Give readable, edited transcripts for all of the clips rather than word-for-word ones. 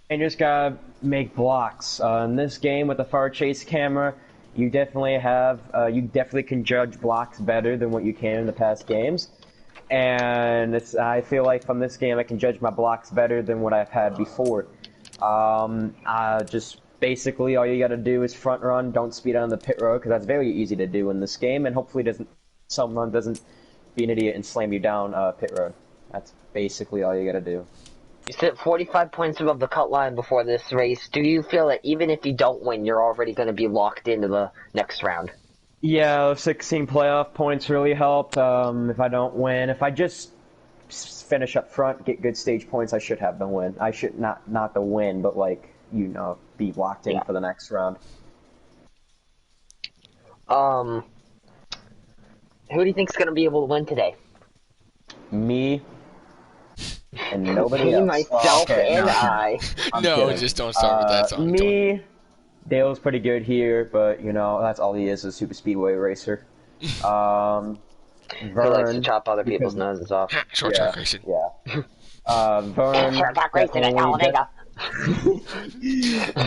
And you just gotta make blocks. In this game with the far chase camera, you definitely can judge blocks better than what you can in the past games. And I feel like from this game I can judge my blocks better than what I've had before. Just basically all you gotta do is front run, don't speed on the pit road because that's very easy to do in this game, and hopefully someone doesn't be an idiot and slam you down pit road. That's basically all you gotta do. You sit 45 points above the cut line before this race. Do you feel that even if you don't win, you're already going to be locked into the next round? Yeah, 16 playoff points really helped. If I don't win, if I just finish up front, get good stage points, I should have the win. I should not the win, but like be locked in for the next round. Who do you think's going to be able to win today? Me and nobody Me, else. myself, and I. No, just don't start with that song. Me, Dale's pretty good here, but that's all he is, a super speedway racer. Vern likes to chop other people's noses off. Short track racing. Yeah. Vern. Short track racing at ARL Dega.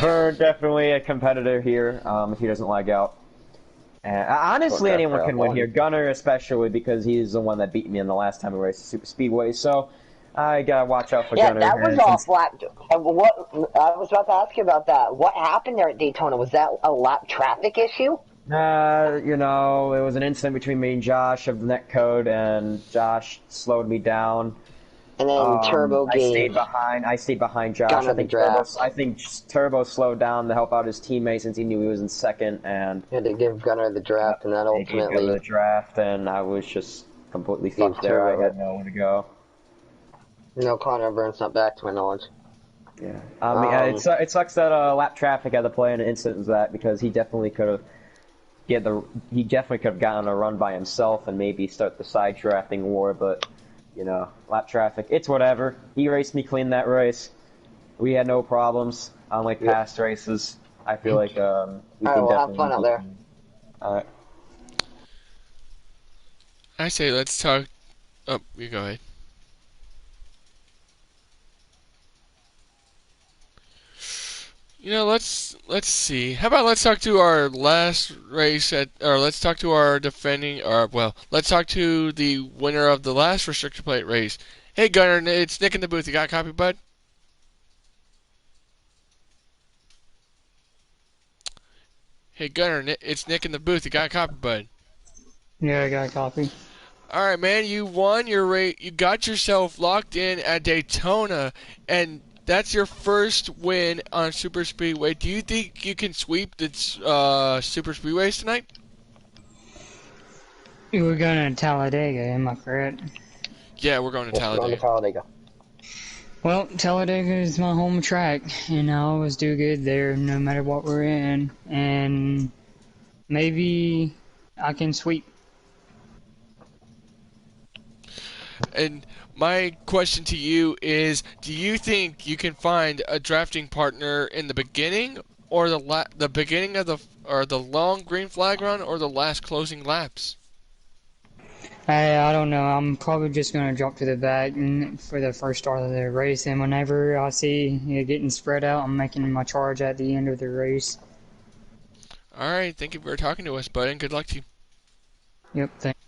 Vern definitely a competitor here. If he doesn't lag out. Honestly, anyone can win here. Gunner especially, because he's the one that beat me in the last time we raced the super speedway. So I gotta watch out for Gunner. Yeah, that was off lap. What I was about to ask you about that. What happened there at Daytona? Was that a lap traffic issue? It was an incident between me and Josh of the netcode, and Josh slowed me down. And then Turbo gave. I stayed behind Josh. I think Turbo slowed down to help out his teammate since he knew he was in second, and had to give Gunner the draft, and that ultimately the draft, and I was just completely fucked there. I had nowhere to go. No, Connor Vern's not back to my knowledge. Yeah, it sucks that lap traffic had to play in an instance of that, because he definitely could have. He definitely could have gotten a run by himself and maybe start the side drafting war, but lap traffic, it's whatever. He raced me clean that race. We had no problems, unlike past races. I feel like we can definitely have fun out there. Alright. I say let's talk. Oh, you go ahead. Let's see. How about let's talk to our last race let's talk to our let's talk to the winner of the last restrictor plate race. Hey Gunner, it's Nick in the booth. You got a copy, bud? Hey Gunner, it's Nick in the booth. You got a copy, bud? Yeah, I got a copy. All right, man. You won your race. You got yourself locked in at Daytona, and that's your first win on Super Speedway. Do you think you can sweep the Super Speedways tonight? We're going to Talladega, am I correct? Yeah, we're going to Talladega. Well, Talladega is my home track, and I always do good there no matter what we're in. And maybe I can sweep. And my question to you is, do you think you can find a drafting partner in the beginning, or the beginning of the long green flag run, or the last closing laps? I don't know. I'm probably just going to drop to the back for the first start of the race, and whenever I see it getting spread out, I'm making my charge at the end of the race. All right. Thank you for talking to us, bud, and good luck to you. Yep, thanks.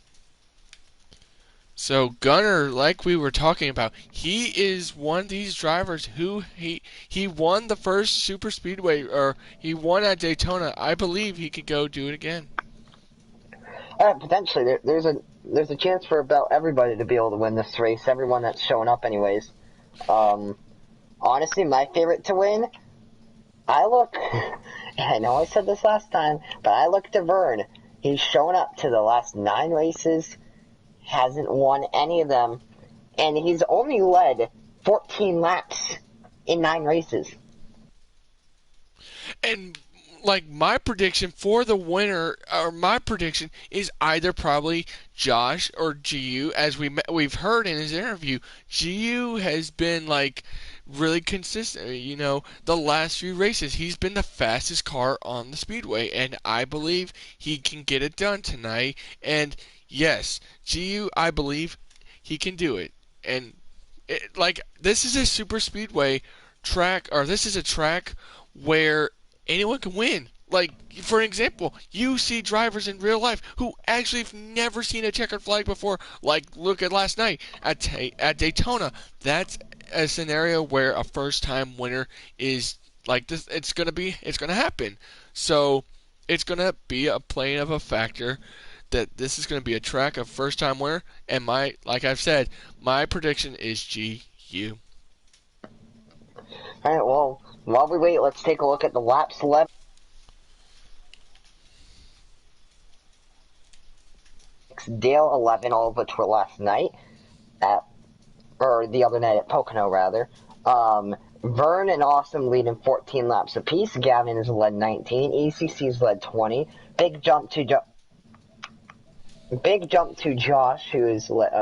So Gunner, like we were talking about, he is one of these drivers who he won the first Super Speedway, or he won at Daytona. I believe he could go do it again. Potentially, there's a chance for about everybody to be able to win this race. Everyone that's showing up, anyways. Honestly, my favorite to win. I know I said this last time, but I look to Vern. He's shown up to the last 9 races. Hasn't won any of them, and he's only led 14 laps in 9 races. And like my prediction for the winner, or my prediction is either probably Josh or GU. As we've heard in his interview, GU has been like really consistent. The last few races he's been the fastest car on the speedway, and I believe he can get it done tonight. And yes, GU, I believe he can do it. And this is a super speedway track, or this is a track where anyone can win. Like, for example, you see drivers in real life who actually have never seen a checkered flag before. Like, look at last night at Daytona. That's a scenario where a first-time winner is like this. It's gonna happen. So it's gonna be a playing of a factor that this is gonna be a track of first-time winner. And like I've said, my prediction is GU. All right, well, while we wait, let's take a look at the laps left. Dale 11, all of which were last night, or the other night at Pocono, rather. Vern and Awesome leading 14 laps apiece. Gavin has led 19. ECC's led 20. Big jump to Josh, who is led.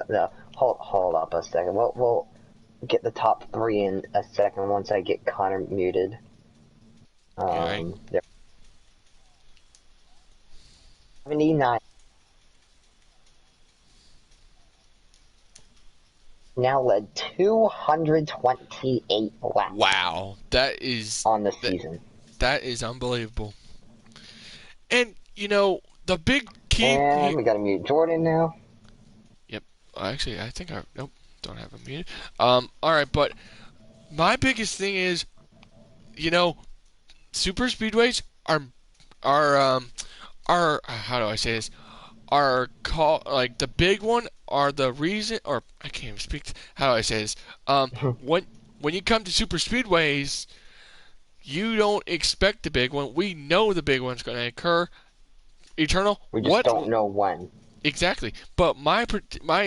No, hold up a second. We'll get the top 3 in a second once I get Connor muted. Okay. 79. Now led 228 laps. Wow, that is on the season. That is unbelievable. And the big key. And we got to mute Jordan now. Yep. Actually, I think nope, don't have him muted. All right, but my biggest thing is, super speedways are how do I say this? Are like the big one are the reason, or I can't even speak. How do I say this? When you come to super speedways, you don't expect the big one. We know the big one's going to occur. Eternal. We just don't know when. Exactly. But my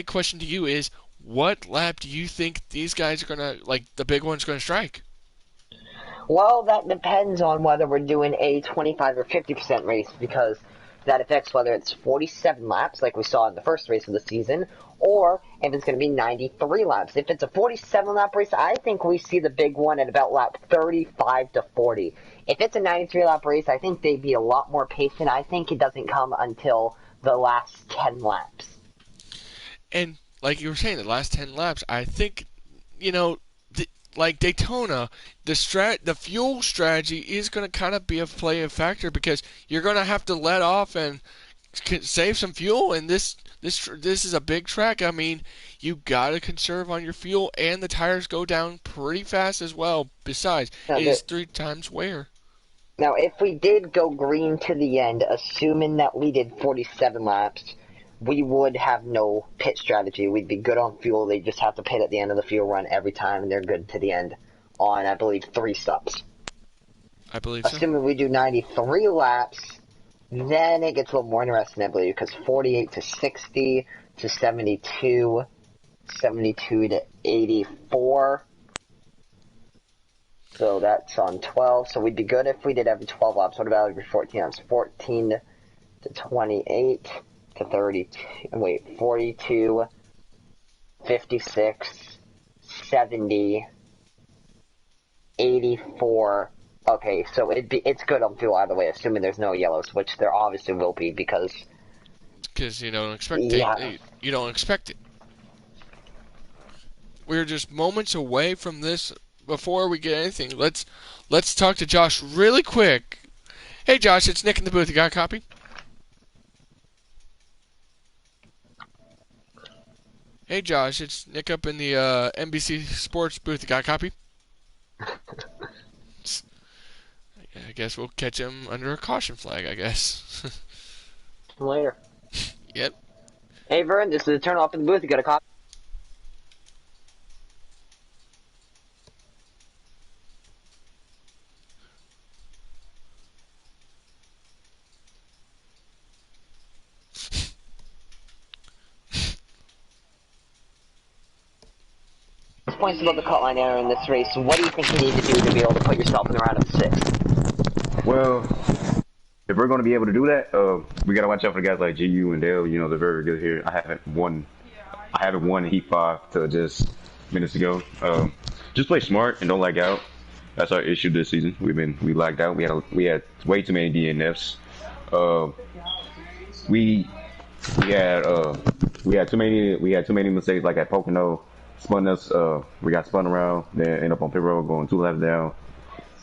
question to you is, what lap do you think these guys are going to, like, the big one's going to strike? Well, that depends on whether we're doing a 25 or 50% race, because that affects whether it's 47 laps, like we saw in the first race of the season, or if it's going to be 93 laps. If it's a 47-lap race, I think we see the big one at about lap 35 to 40. If it's a 93-lap race, I think they'd be a lot more patient. I think it doesn't come until the last 10 laps. And like you were saying, the last 10 laps, I think, like Daytona, the fuel strategy is going to kind of be a factor, because you're going to have to let off and save some fuel, and this is a big track. I mean, you got to conserve on your fuel, and the tires go down pretty fast as well. Besides, it is 3 times wear. Now, if we did go green to the end, assuming that we did 47 laps, we would have no pit strategy. We'd be good on fuel. They just have to pit at the end of the fuel run every time, and they're good to the end on, I believe, 3 stops. I believe so. Assuming we do 93 laps, then it gets a little more interesting, I believe, because 48 to 60 to 72, 72 to 84. So that's on 12. So we'd be good if we did every 12 laps. What about every 14 laps? 14 to 28 to 32. Wait, 42, 56, 70, 84. Okay, so it's good on fuel either way, assuming there's no yellows, which there obviously will be, because you don't expect it. You don't expect it. We're just moments away from this. Before we get anything, let's talk to Josh really quick. Hey, Josh, it's Nick in the booth. You got a copy? Hey, Josh, it's Nick up in the NBC Sports booth. You got a copy? I guess we'll catch him under a caution flag, I guess. Later. Yep. Hey, Vern, this is Eternal up in the booth. You got a copy? Points above the cut line error in this race. What do you think you need to do to be able to put yourself in the round of 6? Well, if we're going to be able to do that, we got to watch out for guys like GU and Dale. They're very good here. I haven't won Heat 5 till just minutes ago. Just play smart and don't lag out. That's our issue this season. We lagged out. We had way too many DNFs. We had too many mistakes, like at Pocono. spun us. We got spun around, then end up on pit road going 2 laps down.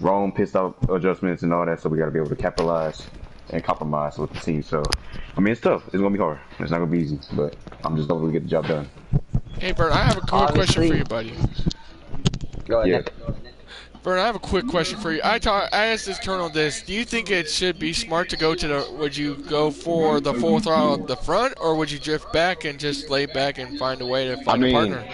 Wrong pit stop adjustments and all that, so we got to be able to capitalize and compromise with the team. So, I mean, it's tough. It's gonna be hard. It's not gonna be easy, but I'm just hoping we get the job done. Hey, Bert, I have a quick question for you, buddy. Go ahead, Yeah. Nick. Bert, I have a quick question for you. I asked this Colonel this. Do you think it should be smart to go to the? Would you go for the full throttle at the front, or would you drift back and just lay back and find a way to I find a mean, partner?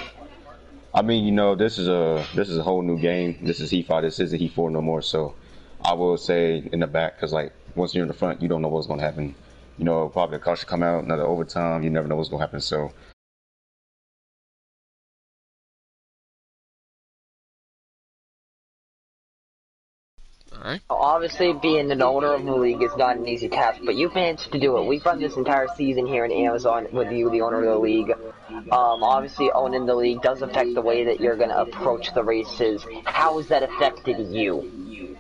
this is a whole new game. This is Heat 5. This isn't Heat 4 no more. So, I will say in the back, because like once you're in the front, you don't know what's gonna happen. Probably a car should come out, another overtime. You never know what's gonna happen. So, All right. Obviously, being an owner of the league is not an easy task, but you've managed to do it. We've run this entire season here in Amazon with you, the owner of the league. Obviously, owning the league does affect the way that you're going to approach the races. How has that affected you?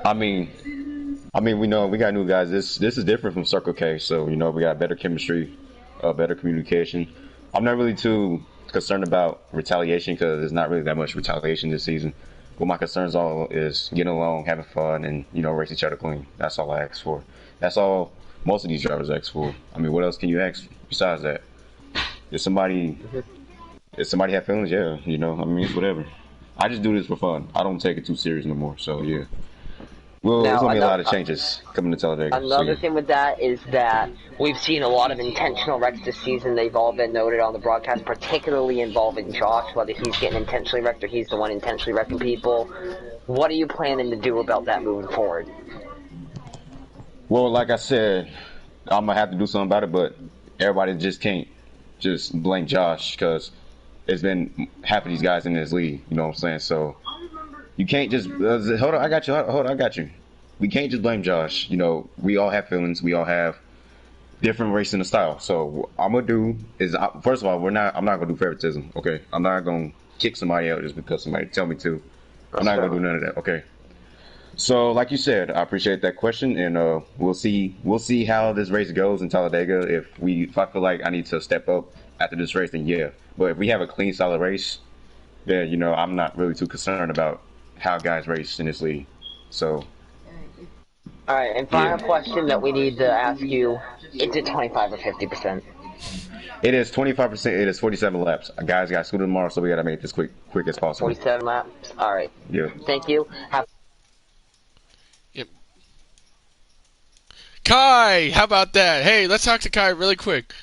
I mean, we know we got new guys. This is different from Circle K. So we got better chemistry, better communication. I'm not really too concerned about retaliation because there's not really that much retaliation this season. What my concerns all is getting along, having fun, and race each other clean. That's all I ask for. That's all most of these drivers ask for. I mean, what else can you ask besides that? If somebody have feelings, yeah, I mean, it's whatever. I just do this for fun. I don't take it too serious no more. So yeah. Well, there's gonna be a lot of changes coming to Talladega. Another thing with that is that we've seen a lot of intentional wrecks this season. They've all been noted on the broadcast, particularly involving Josh, whether he's getting intentionally wrecked or he's the one intentionally wrecking people. What are you planning to do about that moving forward? Well, like I said, I'm gonna have to do something about it, but everybody just can't just blame Josh because it's been half of these guys in this league. You know what I'm saying? So you can't just hold on. I got you. Hold on, I got you. We can't just blame Josh. We all have feelings. We all have different racing style. So what I'm gonna do is, first of all, I'm not gonna do favoritism. Okay, I'm not gonna kick somebody out just because somebody tell me to. I'm not gonna do none of that. Okay. So, like you said, I appreciate that question, and we'll see how this race goes in Talladega. If I feel like I need to step up after this race, then yeah. But if we have a clean, solid race, then I'm not really too concerned about how guys race in this league. So. All right, and final question that we need to ask you: is it 25 or 50%? It is 25%. It is 47 laps. Guys got school tomorrow, so we gotta make this quick as possible. 47 laps. All right. Yeah. Thank you. Yep. Kai, how about that? Hey, let's talk to Kai really quick.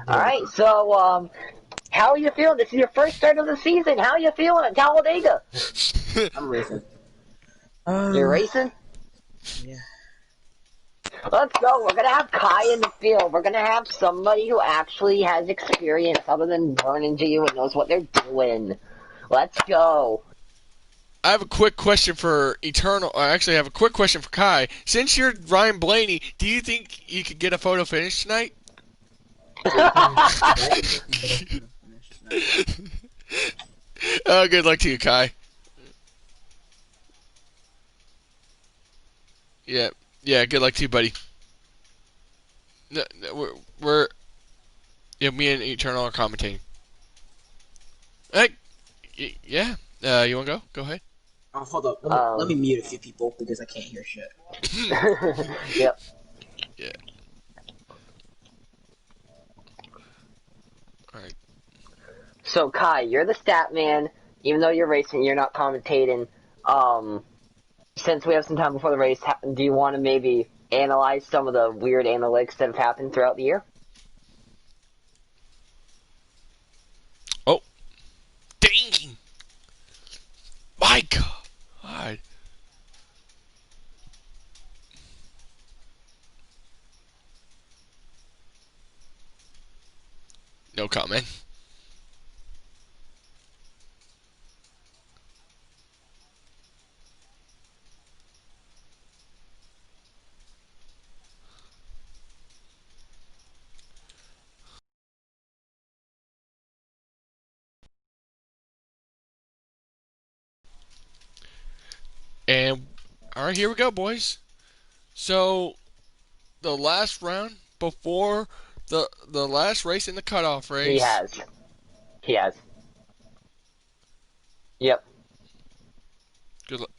All right, so how are you feeling? This is your first start of the season. How are you feeling at Talladega? I'm racing. You're racing? Yeah. Let's go. We're going to have Kai in the field. We're going to have somebody who actually has experience other than burning to you and knows what they're doing. Let's go. I have a quick question for Eternal. I actually have a quick question for Kai. Since you're Ryan Blaney, do you think you could get a photo finish tonight? Good luck to you, Kai. Yeah, good luck to you, buddy. No, we're me and Eternal are commentating. Hey, yeah, you wanna go? Go ahead. Hold up. Let me mute a few people because I can't hear shit. Yep. Yeah. Alright. So, Kai, you're the stat man. Even though you're racing, you're not commentating. Since we have some time before the race, do you want to maybe analyze some of the weird analytics that have happened throughout the year? Oh. Dang! My God. No comment. And alright, here we go, boys. So the last round before the last race in the cutoff race. He has. He has. Yep. Good luck.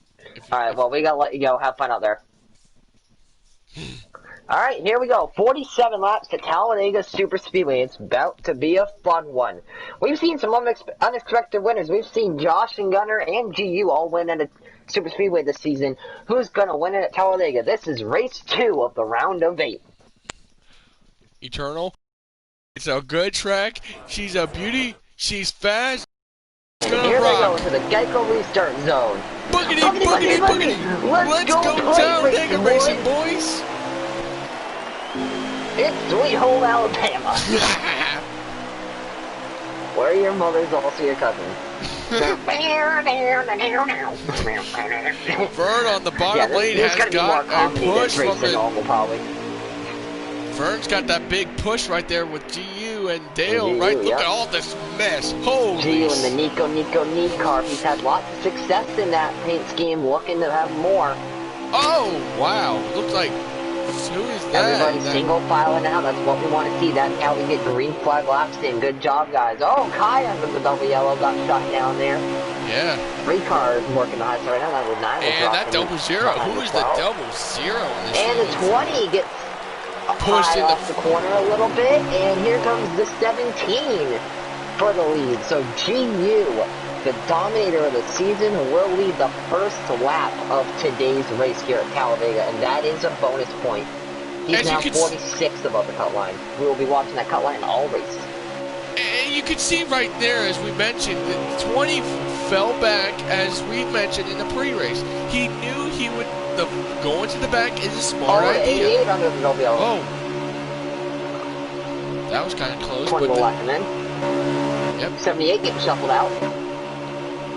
Alright, well, we gotta let you go. Have fun out there. Alright, here we go. 47 laps to Talladega Super Speedway. It's about to be a fun one. We've seen some unexpected winners. We've seen Josh and Gunner and GU all win at a Super Speedway this season. Who's gonna win it at Talladega? This is race 2 of the round of 8. Eternal. It's a good track. She's a beauty. She's fast. And here they go to the Geico restart zone. Boogity, boogity, boogity. Let's go Talladega racing, boys. It's Sweet Home Alabama. Where your mother's also your cousin. Vern on the bottom lane has got a push from the... normal, probably. Vern's got that big push right there with GU and Dale, right? Look at all this mess. Holy GU and the Nico car. He's had lots of success in that paint scheme, looking to have more. Oh, wow. Looks like... Who is that? Everybody's single filing out. That's what we want to see. That's how we get green flag laps in. Good job, guys. Oh, Kai under the double yellow got shot down there. Yeah. 3 cars working the high side right now. That was 9. And that double zero. Who is the double zero in this? And the 20 gets pushed in off the corner a little bit. And here comes the 17 for the lead. So GU, the dominator of the season, will lead the first lap of today's race here at Talladega, and that is a bonus point. He's now 46 above the cut line. We will be watching that cut line all races. And you can see right there, as we mentioned, that 20 fell back, as we mentioned in the pre-race. He knew he would, going to the back is a smart idea. 88 under the WL. Oh. That was kind of close. 20 will let him in. Yep. 78 getting shuffled out.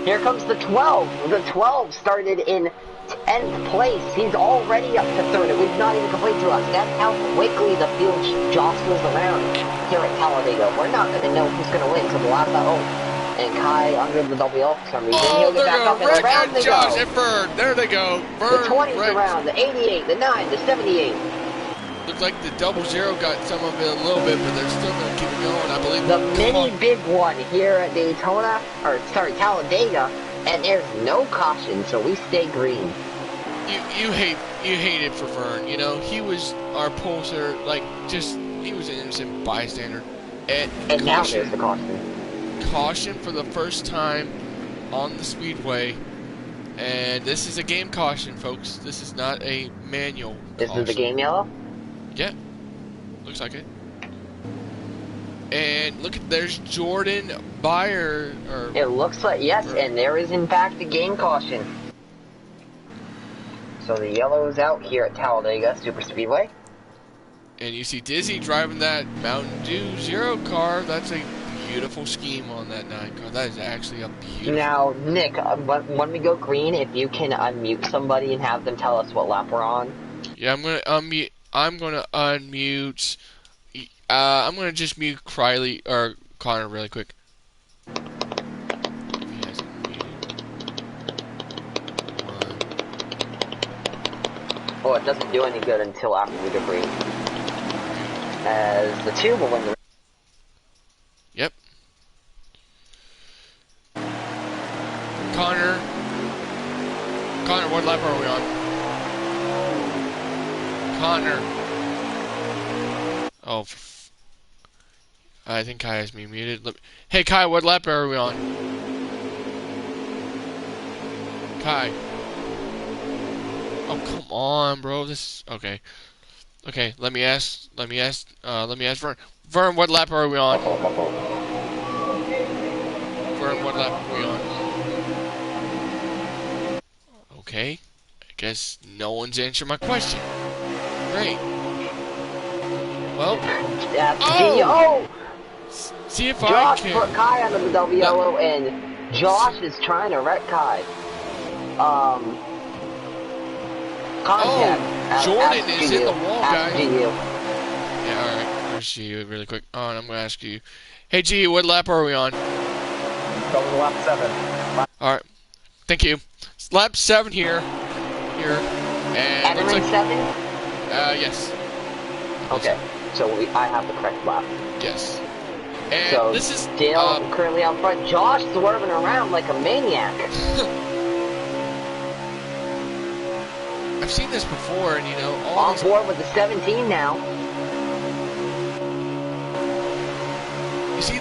Here comes the 12. The 12 started in 10th place. He's already up to 3rd. We've not even completed to us. That's how quickly the field jostles around here at Talladega. We're not going to know who's going to win until the last lap. Oh, and Kai under the WL for some reason. Oh, He'll get back up and around they Josh go. and Bird. There they go. Bird, the 20's around. The 88, the 9, the 78. Looks like the double zero got some of it a little bit, but they're still going to keep it going, I believe. The mini big one here at Daytona, or sorry, Talladega, and there's no caution, so we stay green. You hate it for Vern, you know. He was our pulser, like, just, he was an innocent bystander. And now there's the caution. Caution for the first time on the speedway. And this is a game caution, folks. This is not a manual This caution. is the game yellow? Yeah, looks like it. And look, there's Jordan Byer. It looks like, yes, and there is in fact a game caution. So the yellow is out here at Talladega Super Speedway. And you see Dizzy driving that Mountain Dew Zero car. That's a beautiful scheme on that 9 car. That is actually a beautiful... Now, Nick, when we go green, if you can unmute somebody and have them tell us what lap we're on. Yeah, I'm gonna unmute. I'm gonna unmute. I'm gonna just mute Criley or Connor really quick. Oh, it doesn't do any good until after we go green. As the 2 will win the... Yep. Connor, what lap are we on? Connor. Oh, I think Kai has me muted. Hey, Kai, what lap are we on? Kai. Oh, come on, bro. This okay. Okay, let me ask Vern. Vern, what lap are we on? Vern, what lap are we on? Okay. I guess no one's answered my question. Great. Well. Oh! See if Josh I can. put Kai under the double yellow, and Josh is trying to wreck Kai. Contact. Jordan is in the wall, guys. GU. Yeah, alright. Let's GU really quick. Oh, and I'm gonna ask you. Hey, GU, what lap are we on? Going to lap 7. Alright. Thank you. It's lap 7 here. And looks like 7? yes. Okay. So I have the correct lap. Yes. And So this is Dale currently out front. Josh swerving around like a maniac. I've seen this before, and you know, On board with the 17 now. You see,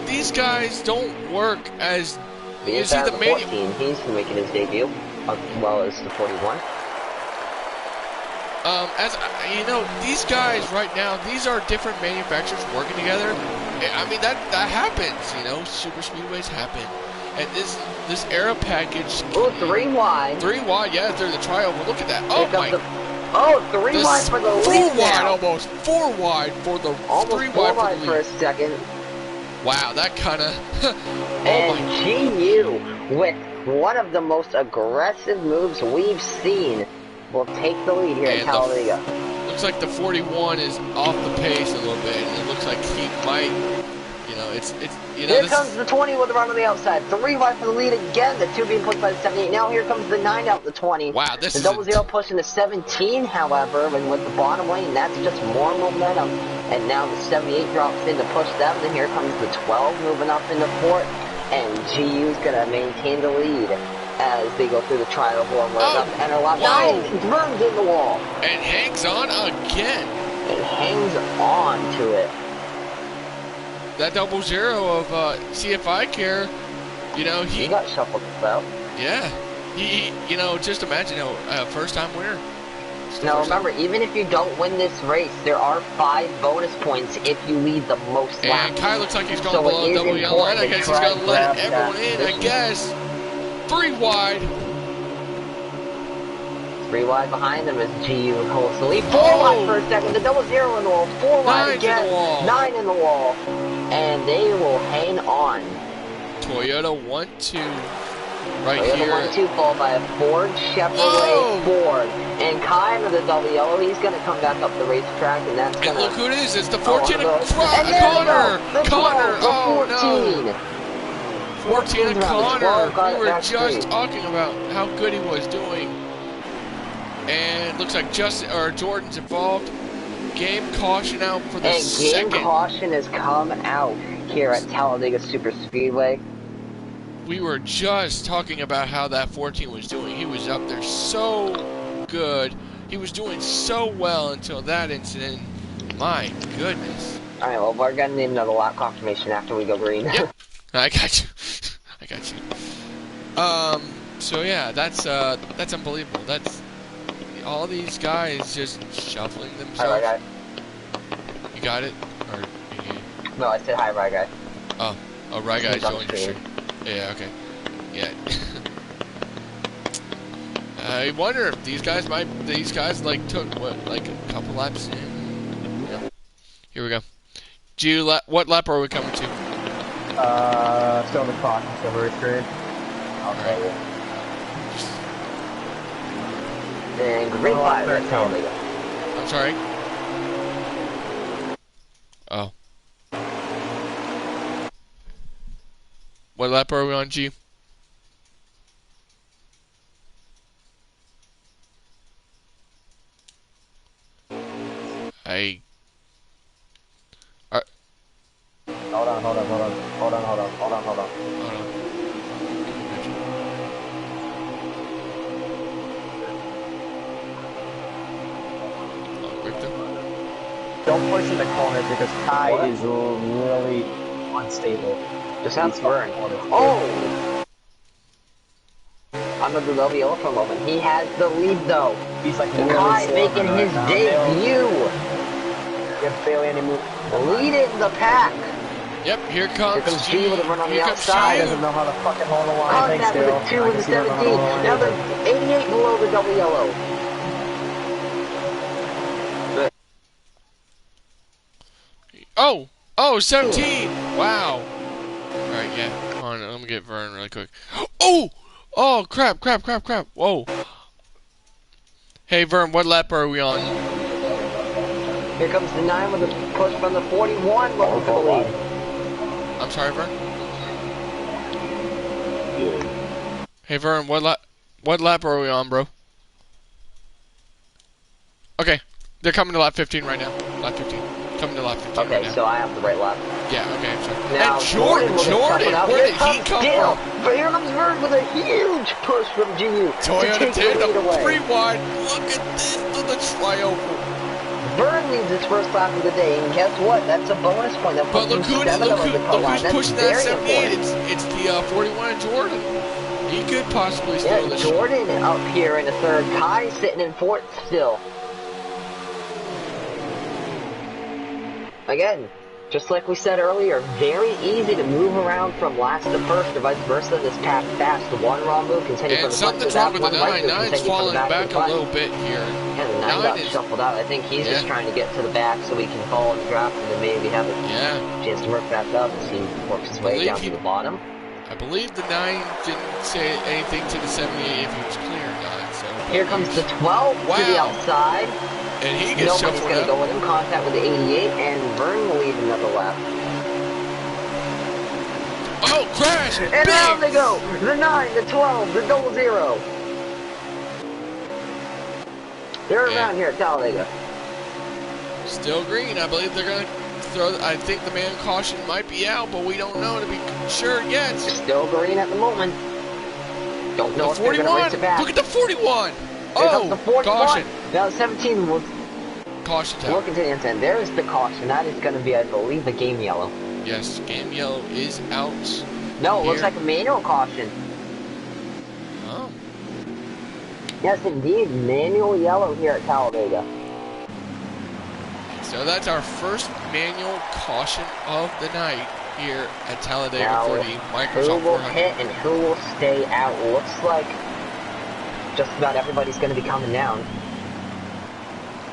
these guys don't work as. You see the 14, he's making his debut, as well as the 41. As you know, these guys right now, these are different manufacturers working together. I mean, that happens, you know, super speedways happen. And this Aero package... Oh, 3 wide. 3 wide, yeah, through the trial, but look at that. Oh, my... Oh, 3 wide for the lead 4 wide almost. 4 wide for the... Almost 3 4 wide for a second. Wow, that kind of... And GU, with one of the most aggressive moves we've seen, will take the lead here at Talladega. Looks like the 41 is off the pace a little bit, and it looks like he might, you know, it's you know. Here comes the 20 with a run on the outside. 3 wide for the lead again. The 2 being pushed by the 78. Now here comes the 9 out the 20. Wow, this is the 00 pushing the 17, however, and with the bottom lane, that's just more momentum. And now the 78 drops in to push them. Then here comes the 12 moving up into 4th, and GU's gonna maintain the lead as they go through the trial form. And a lot. Nice! Burns in the wall. And hangs on again. It hangs on to it. That 00 of CFI Care, you know, he got shuffled out. Yeah. He you know, just imagine, you know, first time winner. Now remember, even if you don't win this race, there are 5 bonus points if you lead the most laps. And Kai looks like he's going below the double yellow line. I guess he's going to let everyone in, I guess. 3 wide. 3 wide behind them as GU holds the lead. 4 wide for a second. The 00 in the wall. 4 wide again. 9 in the wall. And they will hang on. Toyota 1-2 right Toyota here. 1-2 followed by a Ford Chevrolet Ford. And Kai of the double yellow, he's going to come back up the racetrack, and that's going to... Look who it is. It's the 14 Connor. Connor. Oh, no. 14 and Connor. We were just talking about how good he was doing. And looks like Jordan's involved. Game caution out for the second. Game caution has come out here at Talladega Super Speedway. We were just talking about how that 14 was doing. He was up there so good. He was doing so well until that incident. My goodness. All right, well, we're going to need another lap confirmation after we go green. Yep. I got you. I got you. So yeah, that's unbelievable. That's all these guys just shuffling themselves. Hi, Guy. You got it? Or no, I said hi, Rye Guy. Oh, Rye Guy's showing your stream. Yeah, okay. Yeah. I wonder if these guys like took like a couple laps in. Yeah. Here we go. What lap are we coming to? Still in the clock, still very screwed. Okay. And green flag at Talladega. I'm sorry? Oh. What lap are we on, G? Hold on. Don't push in the corners because Kai is really unstable. Just have burn. Oh! Under the WL for a moment. He has the lead though. He's like Kai making his debut. Get barely any move. Leading the pack. Yep, here comes G with a run on the outside. Doesn't know how to fucking hold the line. Contact with the 2 and the 17. Now the 88 below the double yellow. Oh, 17! Wow. Alright, yeah. Come on, let me get Vern really quick. Oh, crap. Whoa. Hey, Vern, what lap are we on? Here comes the 9 with a push from the 41, looking for the lead. I'm sorry, Vern? Yeah. Hey, Vern, what lap are we on, bro? Okay, they're coming to lap 15 right now. Lap 15. Coming to lap 15 Okay, right now. so I have the right lap. Yeah, okay, I'm sorry. Now, And Jordan, where did he come from? But here comes Vern with a huge push from GU Toyota to take the lead tandem, away. 3 wide. Look at this, to the triumphal. Vern leads his first lap of the day, and guess what? That's a bonus point. That But puts look him 7 over the cut line. who's That's pushing that very 78. important. It's the 41 and Jordan. He could possibly steal this. Jordan up here in the third. Kai sitting in fourth still. Again, just like we said earlier, very easy to move around from last to first or vice versa. This path fast. One wrong move, continue And from the front to something's wrong that with the one right 9. move, 9's continue from falling the back back to the a front. little bit here. Yeah, the 9 got shuffled out. I think he's just trying to get to the back so he can follow the draft and then maybe have a chance to work back up as he works his way down to the bottom. I believe the 9 didn't say anything to the 78 if he was clear or not. So here comes the 12 to the outside. And he gets Nobody's going to go in contact with the 88, and Vern will lead another lap. Oh, crash! And big. around they go! The 9, the 12, the 00. They're around here at Talladega. Still green. I believe they're going to throw. I think the man caution might be out, but we don't know to be sure yet. Still green at the moment. Don't know if they're going to race it back. Look at the 41. Oh, the 41. Caution. Now the 17 will caution time. Looking to the inside. There's the caution. That is going to be, I believe, a game yellow. Yes, game yellow is out. No, it looks like a manual caution. Oh. Yes, indeed. Manual yellow here at Talladega. So that's our first manual caution of the night here at Talladega now, for the Microsoft who will 400. hit and who will stay out? Looks like just about everybody's going to be coming down.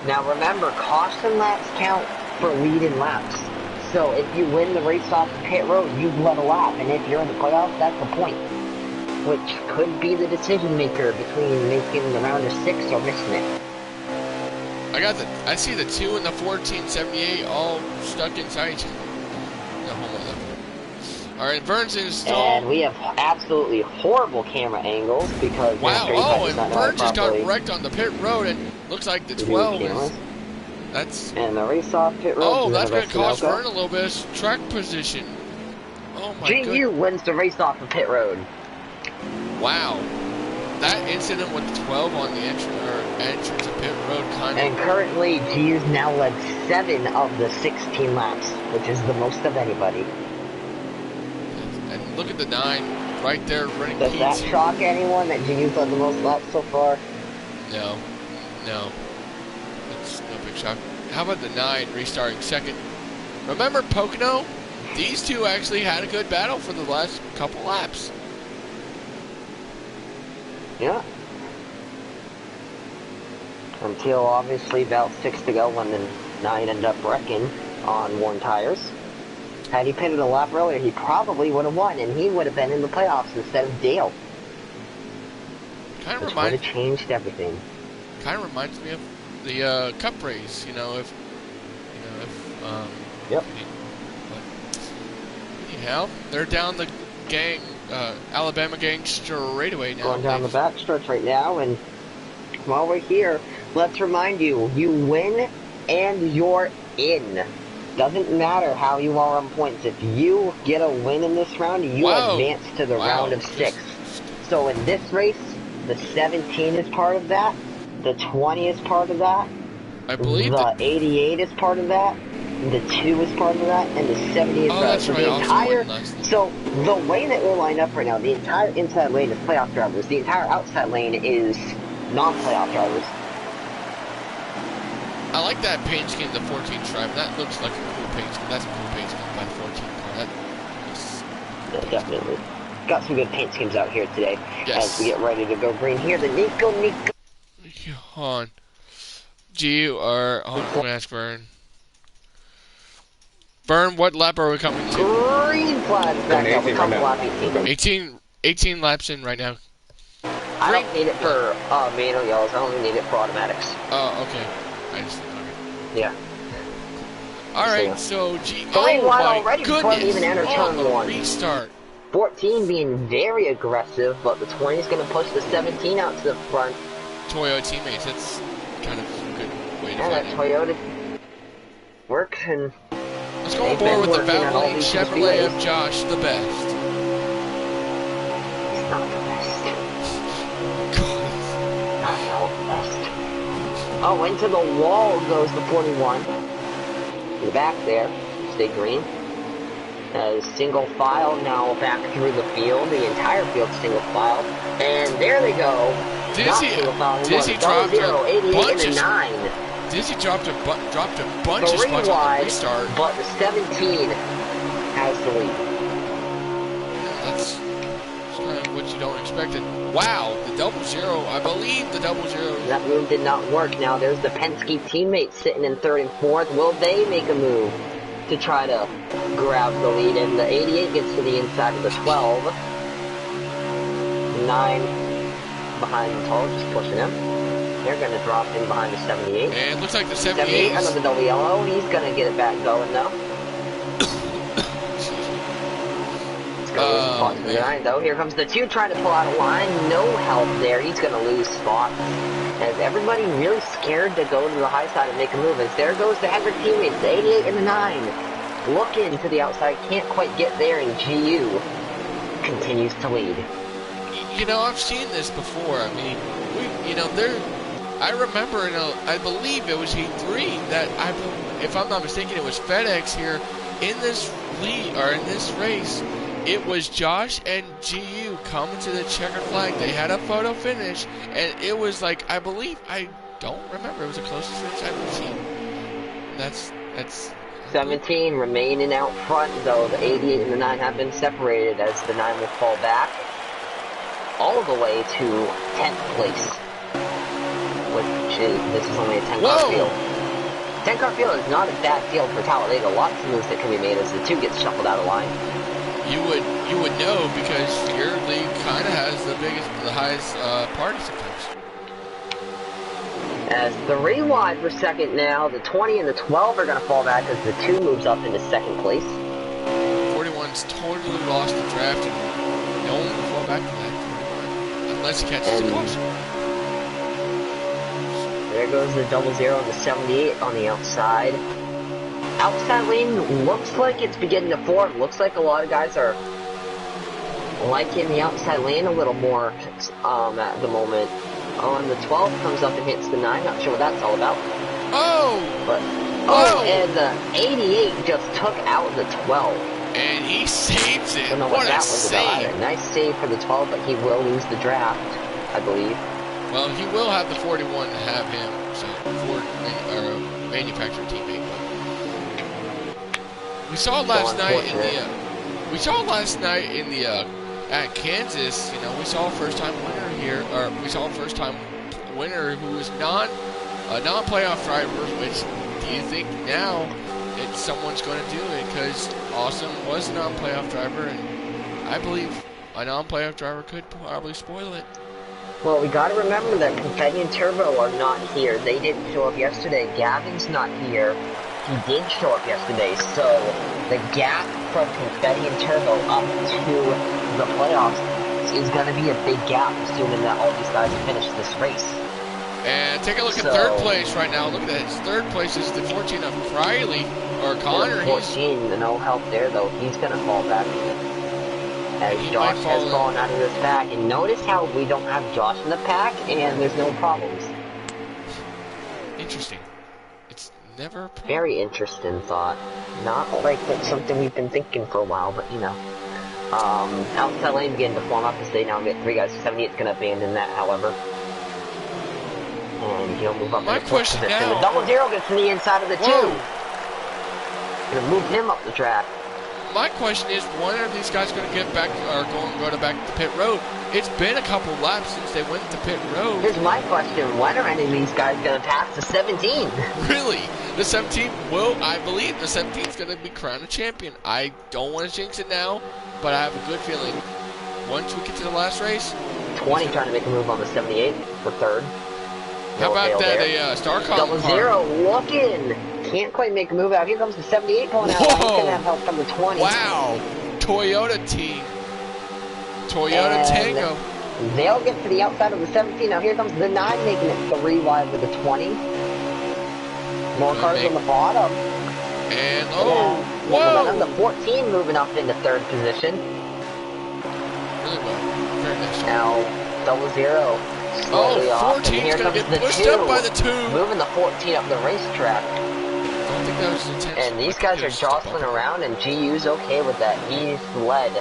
Now remember, caution laps count for lead-in laps. So if you win the race off the pit road, you've led a lap. And if you're in the playoffs, that's the point. Which could be the decision maker between making the round of 6 or missing it. I see the 2 and the 1478 all stuck inside each other. No, hold on. Alright, Vern's installed. And we have absolutely horrible camera angles because and Vern just got wrecked on the pit road, and looks like the 12 is. That's. And the race off pit road. Oh, that's going to cost Vern a little bit of track position. Oh my god. GU wins the race off the pit road. Wow. That incident with 12 on the entrance of pit road kind of. And currently, GU's now led 7 of the 16 laps, which is the most of anybody. And look at the 9 right there running. Does that shock anyone that GU's led the most laps so far? No. That's no big shock. How about the 9 restarting second? Remember Pocono? These two actually had a good battle for the last couple laps. Yeah. Until obviously about 6 to go when the 9 ended up wrecking on worn tires. Had he pitted a lap earlier, he probably would have won, and he would have been in the playoffs instead of Dale. Kind of would have changed everything. Kind of reminds me of the Cup race, if Yep. Anyhow, they're down the gang, Alabama gang straightaway now. Going down the backstretch right now, and while we're here, let's remind you, you win and you're in. Doesn't matter how you are on points. If you get a win in this round, you advance to the round of 6. So in this race, the 17 is part of that, the 20 is part of that, I believe the 88 is part of that, the 2 is part of that, and the 70 is part of that. So the entire, so the way that we're lined up right now, the entire inside lane is playoff drivers. The entire outside lane is non-playoff drivers. I like that paint scheme, the 14 stripe. That looks like a cool paint scheme. That's a cool paint scheme by the 14 car. Yeah, definitely. Got some good paint schemes out here today. Yes. As we get ready to go green here, the Nico. Hold on. I'm going to ask Vern. Vern, what lap are we coming to? Green flag back up. We're coming lap 18 laps in right now. I don't need it for manual yellows. I only need it for automatics. Oh, okay. Okay. Yeah. Alright, so green one already before we even enter turn 1. Restart. 14 being very aggressive, but the 20 is going to push the 17 out to the front. Toyota teammates, that's kind of a good way to find it. Toyota. work, and let's go on board with the Valvoline Chevrolet of Josh, the best. He's not the best. God. Not at all the best. Oh, into the wall goes the 41. In the back there, stay green. Single file now back through the field. The entire field single file. And there they go. Dizzy dropped a 88 bunch and a 9. Dizzy dropped a bunch of spots on the restart. But the 17 has the lead. That's kind of what you don't expect. And wow, the 0-0. I believe the 0-0. That move did not work. Now there's the Penske teammates sitting in 3rd and 4th. Will they make a move to try to grab the lead? And the 88 gets to the inside of the 12. 9 behind the 12, just pushing him. They're going to drop in behind the 78. And it looks like the 78 under the double yellow. He's going to get it back going now. Let's go to the 9 though. Here comes the 2 trying to pull out a line. No help there. He's going to lose spot. As everybody really scared to go to the high side and make a move. As there goes the Hendrick teammates, the 88 and the 9. Looking to the outside, can't quite get there, and GU continues to lead. You know, I've seen this before. I mean, I remember, I believe it was E3 that if I'm not mistaken, it was FedEx here in this lead or in this race. It was Josh and GU coming to the checkered flag. They had a photo finish, and it was like, I don't remember. It was the closest finish I've ever seen. That's 17 remaining out front, though. The 88 and the 9 have been separated as the 9 will fall back all the way to 10th place. Which this is only a 10-car field. 10-car field is not a bad field for Talladega. Lots of moves that can be made as the 2 gets shuffled out of line. You would know because your league kind of has the highest party sometimes. As 3 wide for second now, the 20 and the 12 are going to fall back as the 2 moves up into second place. 41's totally lost the draft and no one will fall back to that 41 unless he catches a caution. There goes the 0-0 and the 78 on the outside. Outside lane looks like it's beginning to form. Looks like a lot of guys are liking the outside lane a little more at the moment. Oh, and the 12 comes up and hits the 9. Not sure what that's all about. And the 88 just took out the 12. And he saves it. I don't know what that was about. Nice save for the 12, but he will lose the draft, I believe. Well, he will have the 41 to have him. So, Ford manufacturer teammate. We saw last night in the at Kansas, we saw a first-time winner here, or we saw a first-time winner who was a non-playoff driver, which do you think now that someone's going to do it? Because Awesome was a non-playoff driver, and I believe a non-playoff driver could probably spoil it. Well, we got to remember that Confetti and Turbo are not here. They didn't show up yesterday. Gavin's not here. He did show up yesterday, so the gap from Confetti and Turbo up to the playoffs is going to be a big gap, assuming that all these guys finish this race. And take a look at third place right now. Look at that. Third place is the 14 of Riley, or Connor. 14, no help there, though. He's going to fall back. As Josh has fallen out of this pack. And notice how we don't have Josh in the pack, and there's no problems. Interesting. It's never a problem. Very interesting thought. Not like that's something we've been thinking for a while, but outside lane beginning to form up as they now get 3 guys. 78's going to abandon that, however. And he'll move up. My question now. The 0-0 gets to the inside of the 2. Gonna move him up the track. My question is, when are these guys going to get back, or go back to pit road? It's been a couple laps since they went to pit road. Here's my question: when are any of these guys going to pass the 17? Really? The 17 will? I believe the 17 is going to be crowned a champion. I don't want to jinx it now, but I have a good feeling once we get to the last race. 20 trying to make a move on the 78 for third. How about that? Star Column 0-0 looking. Can't quite make a move out. Here comes the 78 pulling out. He's going to have help from the 20. Wow. Toyota team. Toyota Tango. They'll get to the outside of the 17. Now here comes the 9 making it 3 wide with the 20. More cars on the bottom. And, Yeah, momentum. The 14 moving up into third position. Really well. Very nice. Now, 00 slightly off. And 14's here gonna comes get the pushed 2. up by the 2. Moving the 14 up the racetrack. Don't think that was his intention. And these guys are jostling around, and GU's okay with that. He's led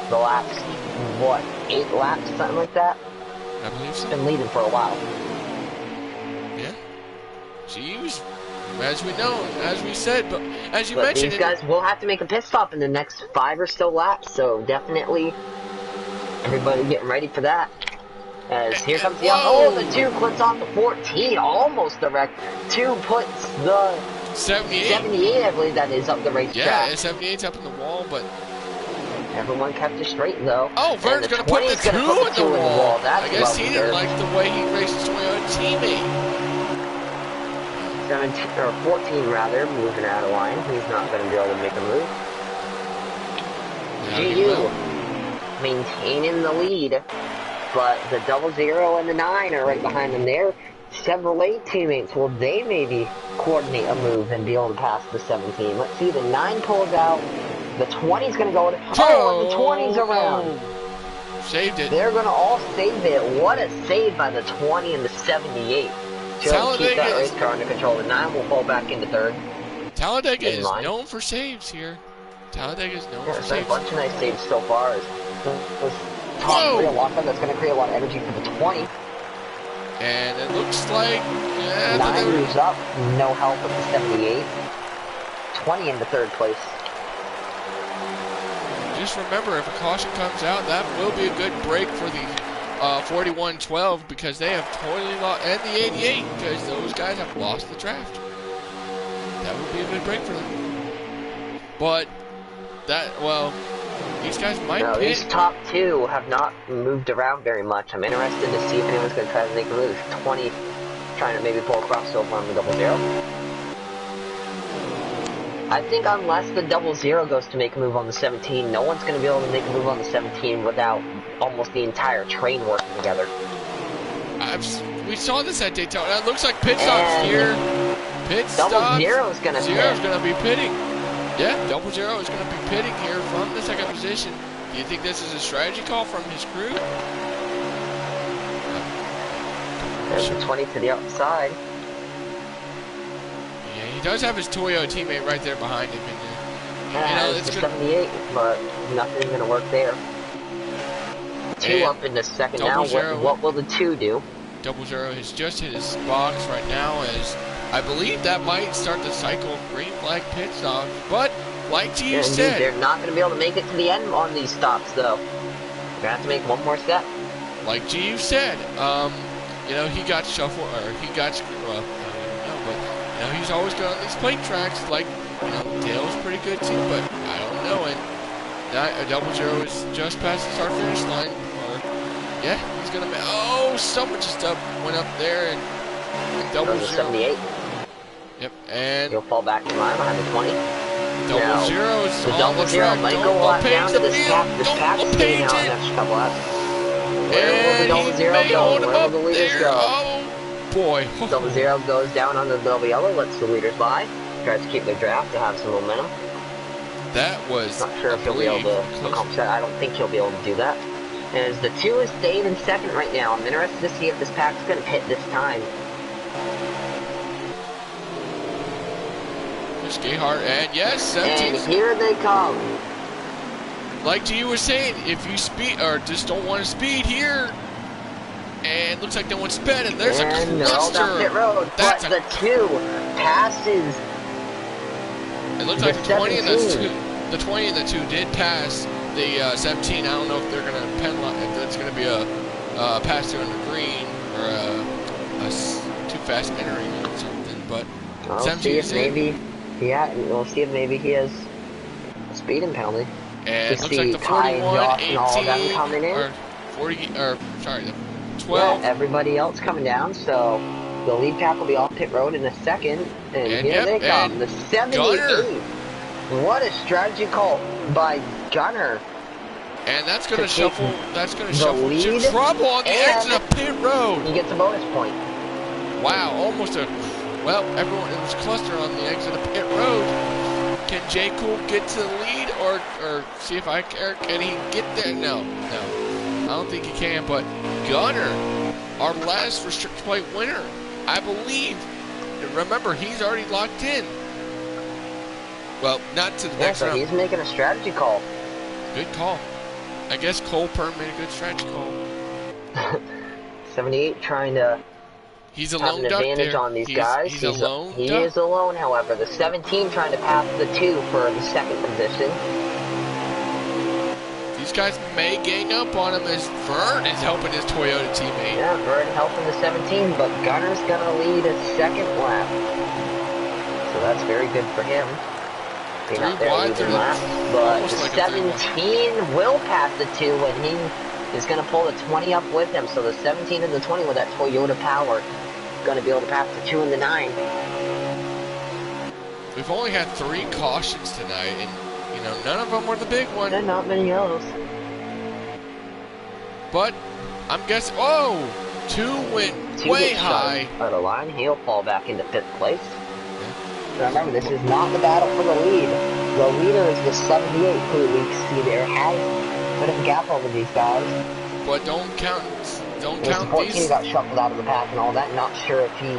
the last, what, 8 laps, something like that? I believe so. He's been leading for a while. Yeah. GU's, as we know, as we said, but as you But mentioned, these guys will have to make a pit stop in the next 5 or so laps, so definitely everybody getting ready for that. As here comes the the 2 clips off the 14, almost the wreck. 2 puts the 78, I believe that is, up the racetrack. Yeah, 78's up in the wall, but everyone kept it straight though. Oh, Vern's gonna put the 2 in the wall. I guess he didn't like the way he raced his Toyota teammate. 14 rather, moving out of line. He's not going to be able to make a move. GU maintaining the lead, but the 00 and the 9 are right behind them there. Chevrolet teammates, will they maybe coordinate a move and be able to pass the 17? Let's see, the 9 pulls out. The 20's going to go. And the 20's around. Saved it. They're going to all save it. What a save by the 20 and the 78. Just keep that race car under control. The 9 will fall back into third. Talladega is known for saves here. Talladega is known for saves. A bunch of nice saves so far. That's going to create a lot of energy for the 20. And it looks like 9 moves up, no help with the 78. 20 into third place. Just remember, if a caution comes out, that will be a good break for the 41-12 because they have totally lost, and the 88 because those guys have lost the draft. That would be a good break for them. But these guys might pit. These top 2 have not moved around very much. I'm interested to see if anyone's going to try to make a move. 20 trying to maybe pull a crossover on the 00. I think unless the 00 goes to make a move on the 17, no one's going to be able to make a move on the 17 without almost the entire train working together. We saw this at Daytona. It looks like pit stops here. Pit stops. 00 is going to pit. 0's going to be pitting. Yeah, 00 is going to be pitting here from the second position. Do you think this is a strategy call from his crew? There's the 20 to the outside. Yeah, he does have his Toyota teammate right there behind him. It's 78, but nothing's going to work there. 2 up in the second now. What will the 2 do? 00 has just hit his box right now as I believe that might start the cycle of green flag pit stops. But like you said, they're not going to be able to make it to the end on these stops though. They're going to have to make one more step. Like GU said, he got shuffled, or he got screwed up. I don't know, but he's always got on these plate tracks. Like, Dale's pretty good too, but I don't know. And 00 is just past the start finish line. Yeah, he's gonna. Someone just went up there and 00. 78. Yep, and he'll fall back in line behind the 20. 00 is the on the track. Might go down to this pack. This pack's staying out next couple laps. Where will the 00 go? Where will the leaders go? Oh boy. 00 goes down on the double yellow, lets the leaders by. Tries to keep their draft to have some momentum. That was. Not sure if he'll be able to accomplish that. I don't think he'll be able to do that. As the 2 is staying in second right now. I'm interested to see if this pack's going to pit this time. There's Gayhart, and yes, 17. And here they come. Like G was saying, if you speed, or just don't want to speed here, and looks like no one sped, and there's a cluster. They're all down pit road, but the 2 passes. It looks like the 20 and the 20 and the 2 did pass the 17. I don't know if they're going to penalize, if it's going to be a pass through on the green or a too fast entering or something. But we'll see if maybe he has a speeding penalty. And it looks like the 41, 18, all them coming in. Or 40, or sorry, the 12. Yeah, everybody else coming down, so the lead pack will be off pit road in a second. And here they come, the 78. Gunner. What a strategy call by Gunner. And that's going to shuffle. That's going to shuffle to trouble on the edge of the pit road. He gets a bonus point. Wow, almost a Well, everyone, it was cluster on the exit of pit road. Can J. Cool get to the lead, or see if can he get there? No. I don't think he can, but Gunner, our last restrictor plate winner, I believe, remember, he's already locked in. Well, not to the next round. He's making a strategy call. Good call. I guess Cole Perm made a good strategy call. 78 trying to He's a have lone an duck advantage there. on these guys. He's a lone He duck. is alone, however. The 17 trying to pass the 2 for the second position. These guys may gang up on him as Vern is helping his Toyota teammate. Yeah, Vern helping the 17, but Gunner's going to lead a second lap. So that's very good for him. Being out there leading laps. But the 17 will pass the 2 and he is going to pull the 20 up with him. So the 17 and the 20 with that Toyota power going to be able to pass the 2 and the 9. We've only had 3 cautions tonight, and you know, none of them were the big one. And not many yellows. But I'm guessing, 2 went way high. Out of line, he'll fall back into 5th place. Remember, this is not the battle for the lead. The leader is the 78, who we see there has a bit of a gap over these guys. But don't count the 14 got shuffled out of the pack and all that. Not sure if he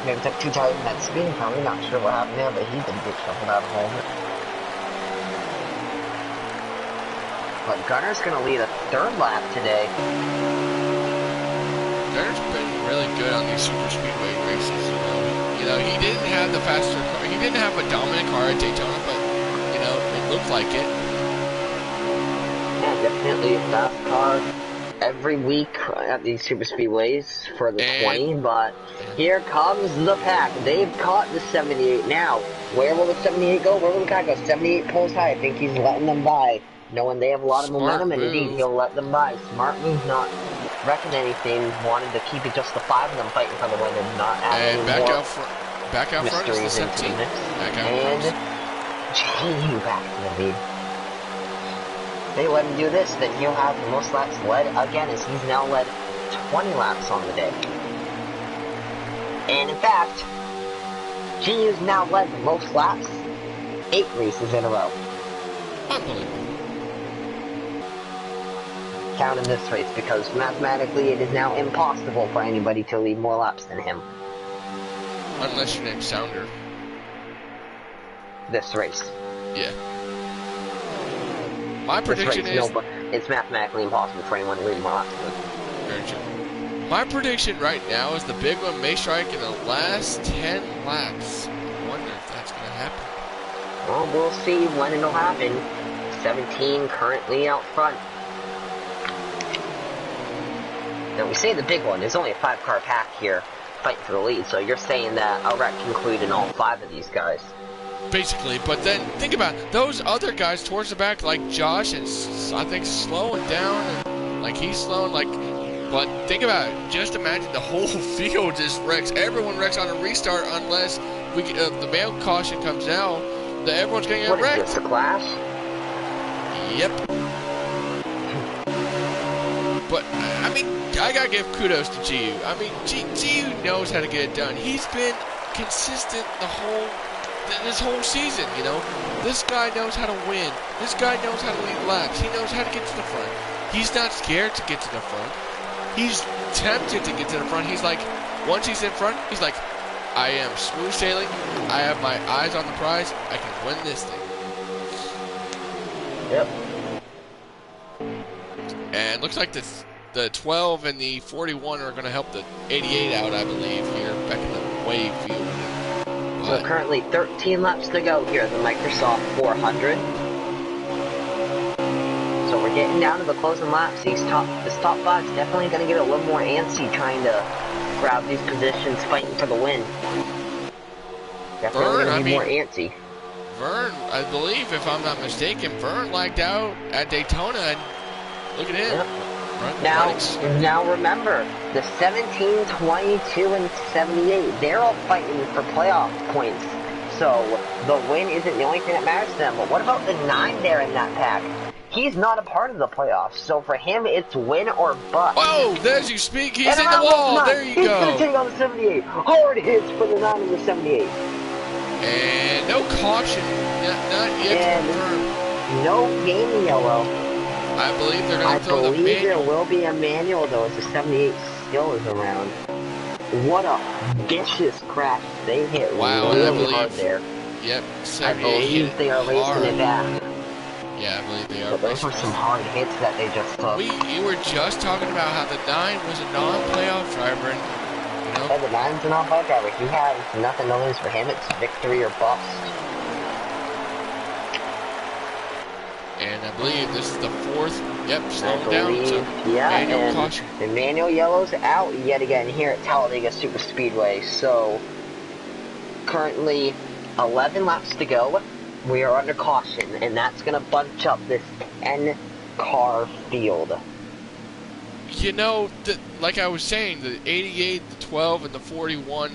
maybe took 2 tires in that speeding penalty. Not sure what happened there, but he did get shuffled out of all of it. But Gunner's going to lead a 3rd lap today. Gunner's been really good on these super speedway races. You know, he didn't have the faster car. He didn't have a dominant car at Daytona, but you know, it looked like it. Yeah, definitely a fast car every week at these super speedways for the 20. But here comes the pack. They've caught the 78 now. Where will the 78 go? Where will the pack go? 78 pulls high. I think he's letting them by, knowing they have a lot of momentum, and indeed he'll let them by. Smart move, not wrecking anything. Wanted to keep it just the 5 of them fighting for the win and not add any back more out front is the 17. Back out and GU back to the lead. They let him do this, then he'll have the most laps led again, as he's now led 20 laps on the day. And in fact, GU's now led the most laps 8 races in a row. Unbelievable. Counting this race, because mathematically it is now impossible for anybody to lead more laps than him. Unless your name's Sounder. This race. Yeah. My prediction is... No, but it's mathematically impossible for anyone to lead more laps. Very true. My prediction right now is the big one may strike in the last 10 laps. I wonder if that's going to happen. Well, we'll see when it'll happen. 17 currently out front. Now, we say the big one. There's only a 5-car pack here fighting for the lead, so you're saying that a wreck can include in all 5 of these guys. Basically, but then think about it. Those other guys towards the back, like Josh, and I think slowing down, and like he's slowing, like. But think about it. Just imagine the whole field just wrecks. Everyone wrecks on a restart unless we the mail caution comes out. That everyone's going to get wrecked. What is this, a clash? Yep. But I mean, I gotta give kudos to GU. I mean, GU knows how to get it done. He's been consistent this whole season, you know. This guy knows how to win. This guy knows how to lead laps. He knows how to get to the front. He's not scared to get to the front. He's tempted to get to the front. He's like, once he's in front, he's like, I am smooth sailing. I have my eyes on the prize. I can win this thing. Yep. And looks like the 12 and the 41 are going to help the 88 out, I believe, here back in the wave field. So currently 13 laps to go here at the Microsoft 400. So we're getting down to the closing laps. This top 5 is definitely going to get a little more antsy trying to grab these positions, fighting for the win. Definitely going to be more antsy. Vern, I believe, if I'm not mistaken, Vern lagged out at Daytona, and look at him. Yep. Now remember, the 17, 22, and 78, they're all fighting for playoff points. So the win isn't the only thing that matters to them. But what about the 9 there in that pack? he's not a part of the playoffs. So for him, it's win or bust. Oh, there's you speak. He's And in the wall. There you he's go. going to take on the 78. Hard hits for the 9 and the 78. And no caution. Not yet. And no game yellow. I believe they're going to throw the manual. I believe there will be a manual, though, as the 78 still is around. What a vicious crash they hit. Wow, really hard there. Yep, I believe they are racing it back. Yeah, I believe they are. But those were some hard hits that they just took. You were just talking about how the 9 was a non-playoff driver. And, yeah, the 9's a non-playoff driver. He has nothing to lose for him. It's victory or bust. And I believe this is the 4th. Yep, slowing down. So yeah, manual caution. Emmanuel Yellow's out yet again here at Talladega Super Speedway. So currently 11 laps to go. We are under caution, and that's going to bunch up this 10-car field. You know, like I was saying, the 88, the 12, and the 41,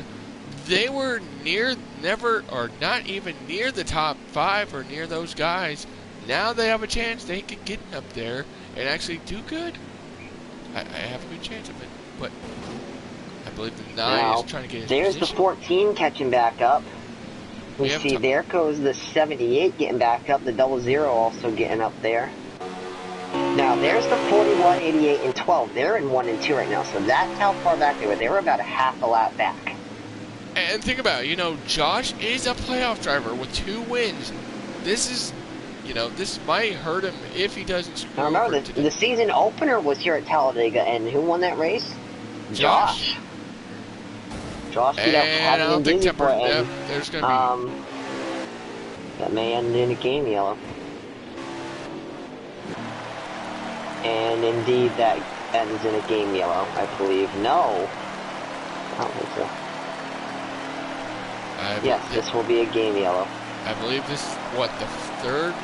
they were not even near the top 5 or near those guys. Now they have a chance. They could get up there and actually do good. I have a good chance of it, but I believe the 9 is trying to get his there's position. The 14 catching back up. We see there goes the 78 getting back up, the 00 also getting up there. Now there's the 41, 88, and 12. They're in 1 and 2 right now, so that's how far back they were. They were about a half a lap back. And think about it, Josh is a playoff driver with 2 wins. This is, this might hurt him if he doesn't screw now remember, the season opener was here at Talladega, and who won that race? Josh. Josh beat up and I don't think there's going to be... that may end in a game yellow. And indeed, that ends in a game yellow, I believe. No. I don't think so. Yes, this will be a game yellow. I believe this is, the 3rd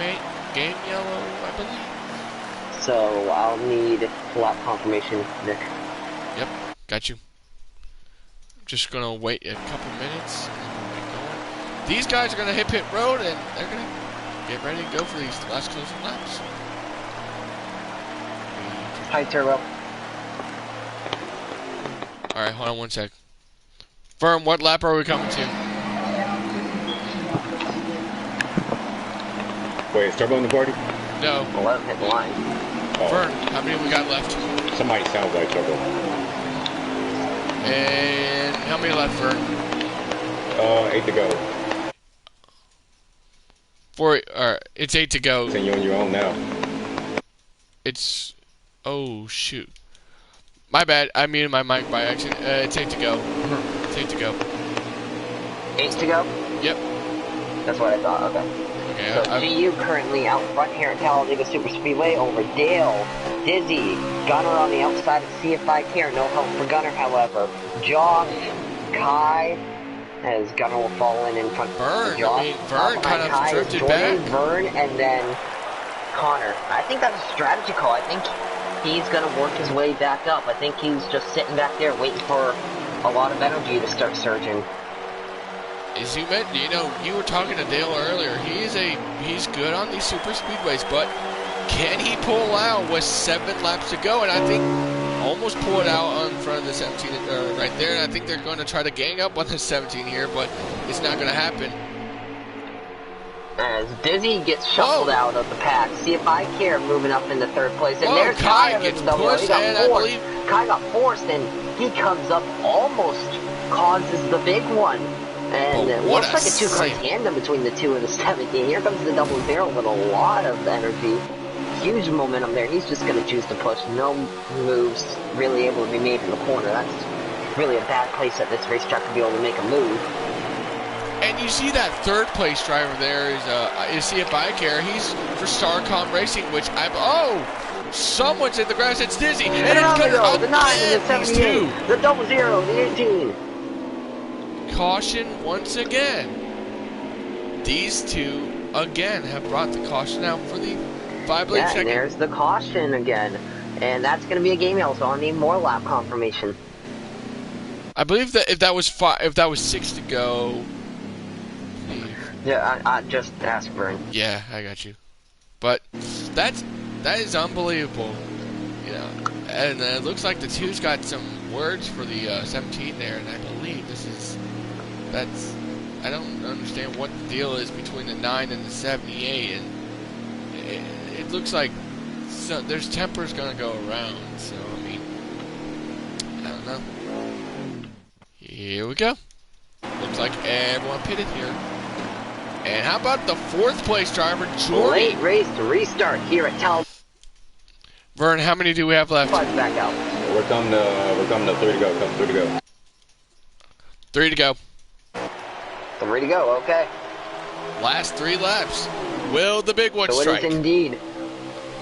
game yellow, I believe? So, I'll need lap confirmation, Nick. Yep, got you. Just gonna wait a couple minutes and we'll get going. These guys are gonna hit pit road and they're gonna get ready to go for these last closing laps. Hi, Turbo. Alright, hold on one sec. Firm, what lap are we coming to? Wait, is Turbo in the party? No. 11 hit the line. Oh. Fern, how many we got left? Somebody sounds like Turbo. And how many left, Fern? 8 to go. 4. It's 8 to go. And you're on your own now. It's... Oh, shoot. My bad. I muted my mic by accident. It's 8 to go. It's 8 to go. 8 to go? Yep. That's what I thought. Okay. Okay, so GU currently out front here at Talladega Super Speedway over Dale, Dizzy, Gunner on the outside of CFI Care. No help for Gunner, however. Josh, Kai, as Gunner will fall in front Vern, of Josh. Vern kind of Kai drifted Jordan, back. Vern, and then Connor. I think that's a strategy call. I think he's going to work his way back up. I think he's just sitting back there waiting for a lot of energy to start surging. As you meant, you were talking to Dale earlier. He's good on these super speedways, but can he pull out with 7 laps to go? And I think almost pull it out in front of the 17 right there. And I think they're going to try to gang up on the 17 here, but it's not going to happen. As Dizzy gets shuffled out of the pack, CFI Care moving up into 3rd place, and there's Kai Kai gets pushed, and I believe Kai got forced, and he comes up, almost causes the big one. And it looks like a 2-car tandem between the 2 and the 17. Here comes the 00 with a lot of energy. Huge momentum there. He's just going to choose to push. No moves really able to be made in the corner. That's really a bad place at this racetrack to be able to make a move. And you see that 3rd place driver there is CFI Care. He's for Starcom Racing, which someone's in the grass. It's Dizzy. And it's going to go. The 9 and the 78. The 00, the 18. Caution once again. These 2 again have brought the caution out for the 5-lane second. And there's the caution again. And that's going to be a game yellow, so I'll need more lap confirmation. I believe that if that was 6 to go. Yeah, I just asked Vern. Yeah, I got you. But that's That is unbelievable. You know, and it looks like the 2's got some words for the 17 there, and I believe I don't understand what the deal is between the 9 and the 78, and it looks like there's tempers gonna go around. So I mean, I don't know. Here we go. Looks like everyone pitted here. And how about the 4th place driver, Jordan? Late race to restart here at Tal. Vern, how many do we have left? Back out. We're coming to 3 to go. 3 to go. 3 to go. 3 to go, okay. Last 3 laps. Will the big one so strike? So it is indeed.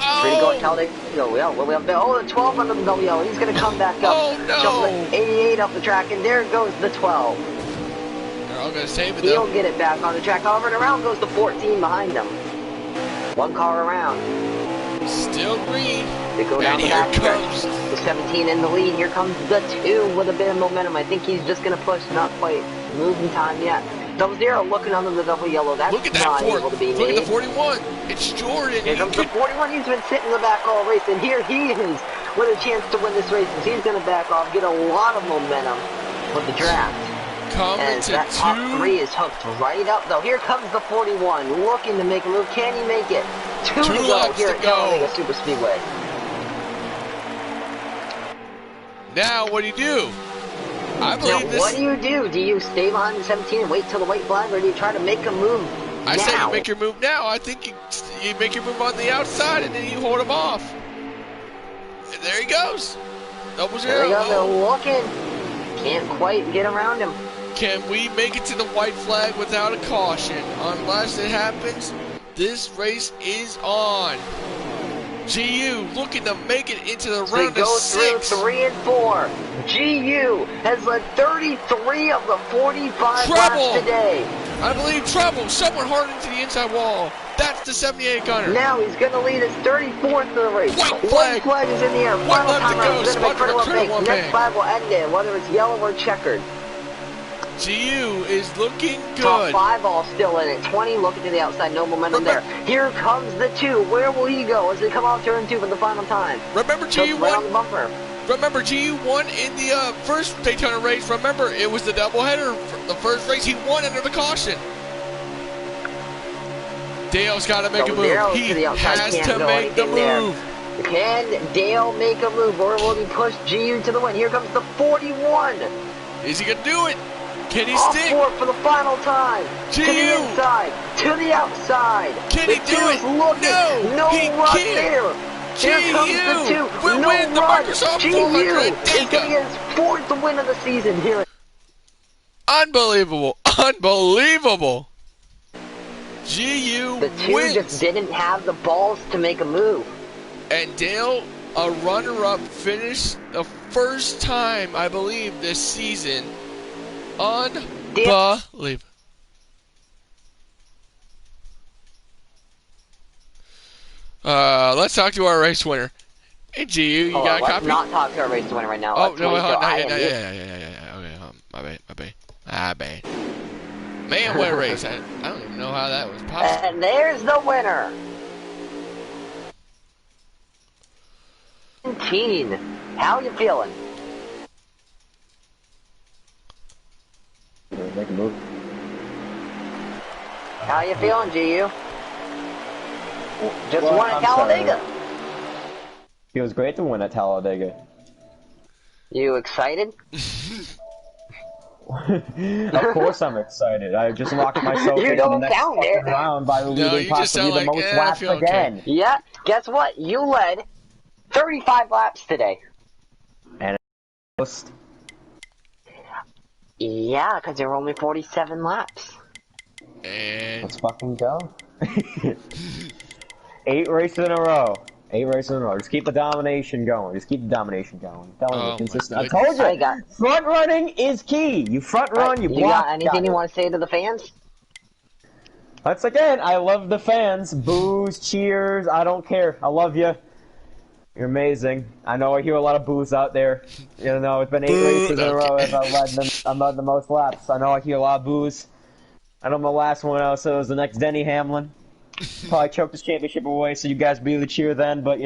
Oh! 3 to go at Talladega. Yeah, well, we have the 12 on the W. He's going to come back up. Oh, no! 88 up the track, and there goes the 12. They're all going to save it, though. He'll get it back on the track. However, and around goes the 14 behind him. 1 car around. Still green. They go down and the here back comes stretch. The 17 in the lead. Here comes the 2 with a bit of momentum. I think he's just going to push. Not quite moving time yet. Double zero looking under the double yellow. That's Look at that not 4. able to be Look made. at the 41. It's Jordan. Here comes the 41. He's been sitting in the back all race, and here he is with a chance to win this race. He's going to back off, get a lot of momentum with the draft. Coming and to that 2. top 3 is hooked right up, though. Here comes the 41, looking to make a move. Can he make it? 2 to go here at Talladega Super Speedway. Now, what do you do? I believe now, this... what do? Do you stay behind the 17 and wait till the white flag, or do you try to make a move I now? say you make your move now. I think you make your move on the outside, and then you hold him off. And there he goes. Double zero. There we go, they're looking. Can't quite get around him. Can we make it to the white flag without a caution? Unless it happens, this race is on. GU looking to make it into the round of 6. They go through 3 and 4. GU has led 33 of the 45 laps today. I believe trouble. Someone hard into the inside wall. That's the 78 gunner. Now he's going to lead his 34th of the race. White flag is in the air. One Final left time to go. around. He's going to make critical bank. Next 5 will end it, whether it's yellow or checkered. GU is looking good. Top 5 all still in it. 20 looking to the outside. No momentum there. Here comes the 2. Where will he go as they come off turn 2 for the final time? Remember GU right won. on the bumper. Remember GU won in the first Daytona race. Remember it was the doubleheader. The first race he won under the caution. Dale's got to make a move. He has to make the move. Can Dale make a move, or will he push GU to the win? Here comes the 41. Is he going to do it? Can he Off stick? for the final time. GU. To the inside, to the outside. Can he do it? Looking. No, he run can't. there. Here comes the 2. Will win the Microsoft 400 is getting his 4th win of the season here. Unbelievable. Unbelievable. GU The 2 wins. just didn't have the balls to make a move. And Dale, a runner-up, finished the first time, I believe, this season. Unbelievable. Let's talk to our race winner. Hey, GU, you got a copy? Let's not talk to our race winner right now. Oh, no, yeah. Okay, my bad. Man, what a race. I don't even know how that was possible. And there's the winner. 17. How you feeling? Make a move. How you feeling, GU? Just Well, won at I'm Talladega. Feels great to win at Talladega. You excited? Of course I'm excited. I just locked myself You into the don't next sound it. round by leading you just possibly sound the like, most I laps feel okay. again. Yeah, guess what? You led 35 laps today. And most Yeah, because there were only 47 laps. And let's fucking go. 8 races in a row. 8 races in a row. Just keep the domination going. I'm telling you, consistent. I told you, front running is key. You front run, you block. You got anything you want to say to the fans? Once again, I love the fans. Boos, cheers, I don't care. I love you. You're amazing. I know I hear a lot of boos out there. You know, it's been 8 races in a row as I'm led the most laps. I know I hear a lot of boos. I know my last one I said was the next Denny Hamlin. Probably choke this championship away, so you guys be able to cheer then. But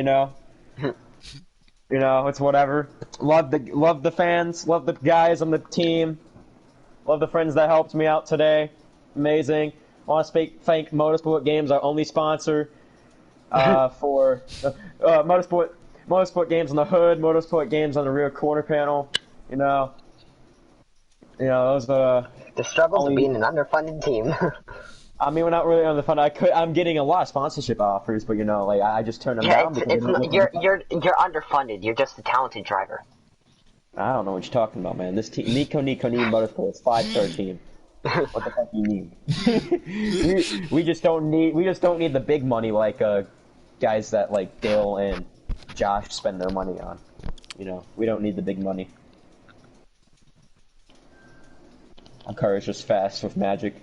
it's whatever. Love the fans, love the guys on the team, love the friends that helped me out today. Amazing. I want to thank Motorsport Games, our only sponsor, for Motorsport Games on the hood, Motorsport Games on the rear quarter panel. Those are the struggles of being an underfunded team. I mean, we're not really underfunded. I'm getting a lot of sponsorship offers, but I just turn them down. You're underfunded. You're just a talented driver. I don't know what you're talking about, man. This team, Nico Motorsports, 5-star team. What the fuck do you need? we just don't need the big money like guys that like Dale and Josh spend their money on. We don't need the big money. Our car is just fast with magic.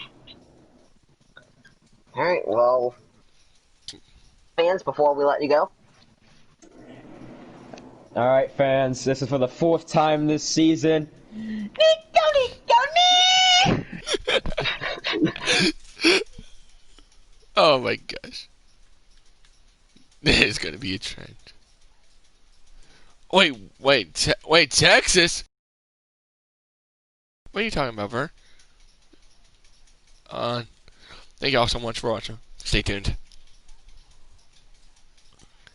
Alright, well, fans, before we let you go. Alright, fans, this is for the 4th time this season. Oh my gosh. This is gonna be a trend. Wait, Texas? What are you talking about, Vern? Thank y'all so much for watching. Stay tuned.